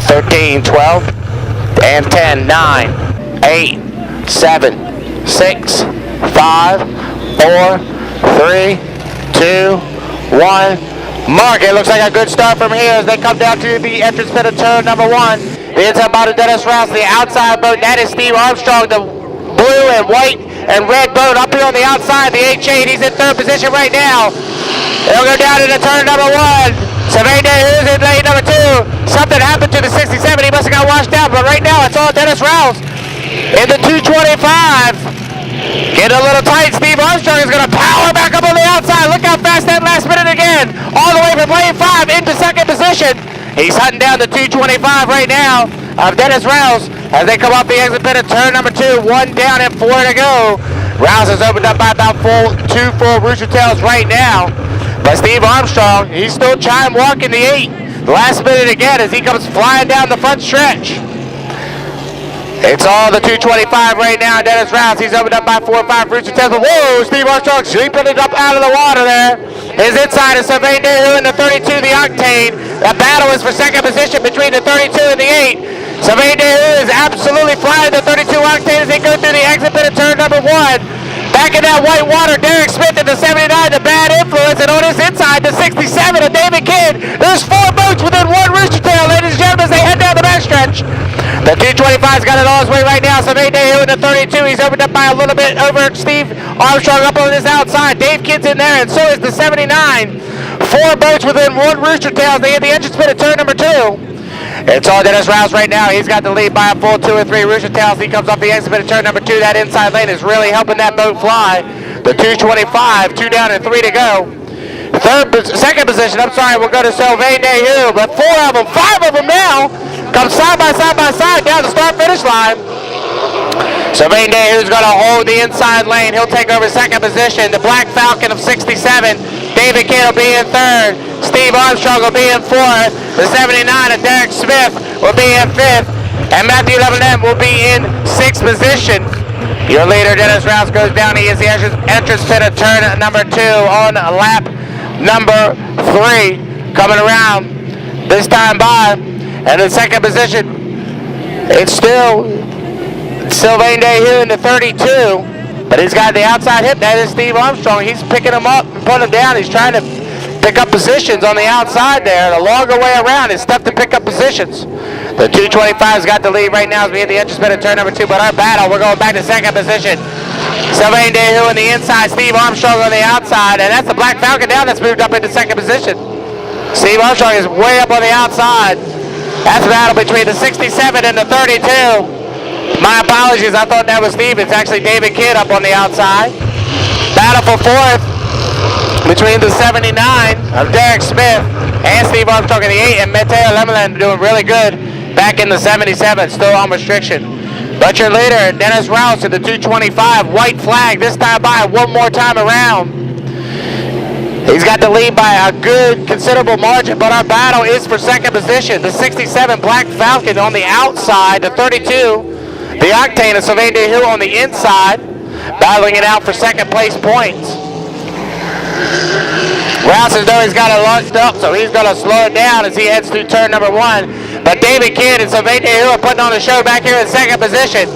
13, 12, and 10, 9, 8, 7, 6, 5, 4, 3, 2, 1. Mark, it looks like a good start from here as they come down to the entrance pit of turn number 1. The inside boat of Dennis Rouse, the outside boat, that is Steve Armstrong, the blue and white and red boat up here on the outside, the H8. He's in third position right now. They'll go down into turn number 1. Sylvain Dehu's in lane number 2. Something happened to the 67. He must have got washed out, but right now it's all Dennis Rouse in the 225. Getting a little tight. Steve Armstrong is going to power back up on the outside. Look how fast that last minute again. All the way from lane 5 into second position. He's hunting down the 225 right now of Dennis Rouse as they come off the exit pit of turn number 2. 1 down and 4 to go. Rouse has opened up by about 2 full rooster tails right now. But Steve Armstrong, he's still chime walking the 8. Last minute again as he comes flying down the front stretch. It's all the 225 right now. Dennis Rouse, he's opened up by 4 or 5 rooster tails. But whoa, Steve Armstrong sweeping it up out of the water there. His inside is Sylvain Dehu in the 32, the Octane. The battle is for second position between the 32 and the 8. Sylvain Dehu is absolutely flying the 32 Octane as they go through the exit pit of turn number 1. Back in that white water, Derek Smith in the 79, the Bad Influence, and on his inside, the 67 of David Kidd. There's 4 boats within 1 rooster tail, ladies and gentlemen, as they head down the backstretch. The 225's got it all his way right now. Sylvain Dehu in the 32. He's opened up by a little bit over Steve Armstrong up on his outside. Dave Kidd's in there, and so is the 79. 4 boats within 1 rooster tail. They hit the entrance pit at turn number 2. It's all Dennis Rouse right now. He's got the lead by a full 2 or 3 rooster tails. He comes off the exit pit at turn number 2. That inside lane is really helping that boat fly. The 225, 2 down and 3 to go. Second position, we'll go to Sylvain Dehu, but 4 of them, 5 of them now, come side by side down the start-finish line. Sylvain Dehu's going to hold the inside lane. He'll take over second position. The Black Falcon of 67, David Kidd will be in third. Steve Armstrong will be in fourth. The 79 of Derek Smith will be in fifth. And Matthew Lemelin will be in sixth position. Your leader, Dennis Rouse, goes down. He is the entrance pit of turn number 2 on lap number 3. Coming around this time by. And in second position, it's still Sylvain Dehu in the 32. But he's got the outside hip. That is Steve Armstrong. He's picking him up and putting him down. He's trying to pick up positions on the outside there. The longer way around is tough to pick up positions. The 225's got the lead right now as we hit the entrance pit of turn number 2. But our battle, we're going back to second position. Sylvain Dehu on the inside, Steve Armstrong on the outside. And that's the Black Falcon down that's moved up into second position. Steve Armstrong is way up on the outside. That's a battle between the 67 and the 32. My apologies, I thought that was Steve. It's actually David Kidd up on the outside. Battle for fourth between the 79 of Derek Smith and Steve Armstrong in the 8, and Mateo Lemelin doing really good back in the 77, still on restriction. But your leader, Dennis Rouse in the 225, white flag, this time by 1 more time around. He's got the lead by a good, considerable margin, but our battle is for second position. The 67 Black Falcon on the outside, the 32, the Octane of Sylvain Dehu on the inside, battling it out for second place points. Rouse as though he's got it launched up, so he's going to slow it down as he heads through turn number 1. But David Kidd and Sylvain Dehu are putting on a show back here in second position.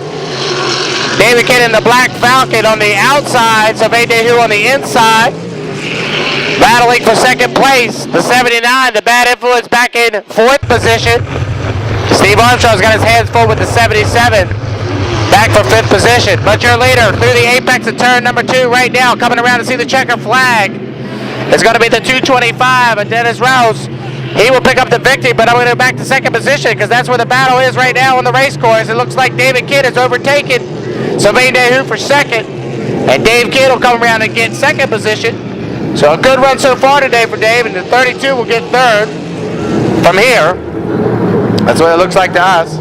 David Kidd in the Black Falcon on the outside, Sylvain Dehu on the inside. Battling for second place, the 79, the Bad Influence back in fourth position. Steve Armstrong's got his hands full with the 77, back for fifth position. But your leader through the apex of turn number 2 right now, coming around to see the checker flag. It's going to be the 225 of Dennis Rouse. He will pick up the victory, but I'm going to go back to second position because that's where the battle is right now on the race course. It looks like David Kidd has overtaken Sylvain Dehu for second, and Dave Kidd will come around and get second position. So a good run so far today for Dave, and the 32 will get third from here. That's what it looks like to us.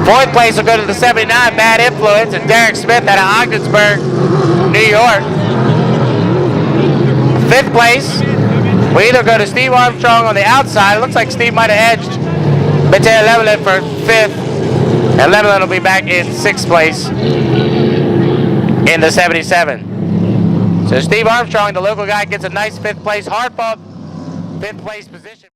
Fourth place will go to the 79 Bad Influence and Derek Smith out of Ogdensburg, New York. Fifth place will either go to Steve Armstrong on the outside. It looks like Steve might have edged Mateo Lemelin for fifth, and Lemelin will be back in sixth place in the 77. So Steve Armstrong, the local guy, gets a nice fifth place hard fought fifth place position.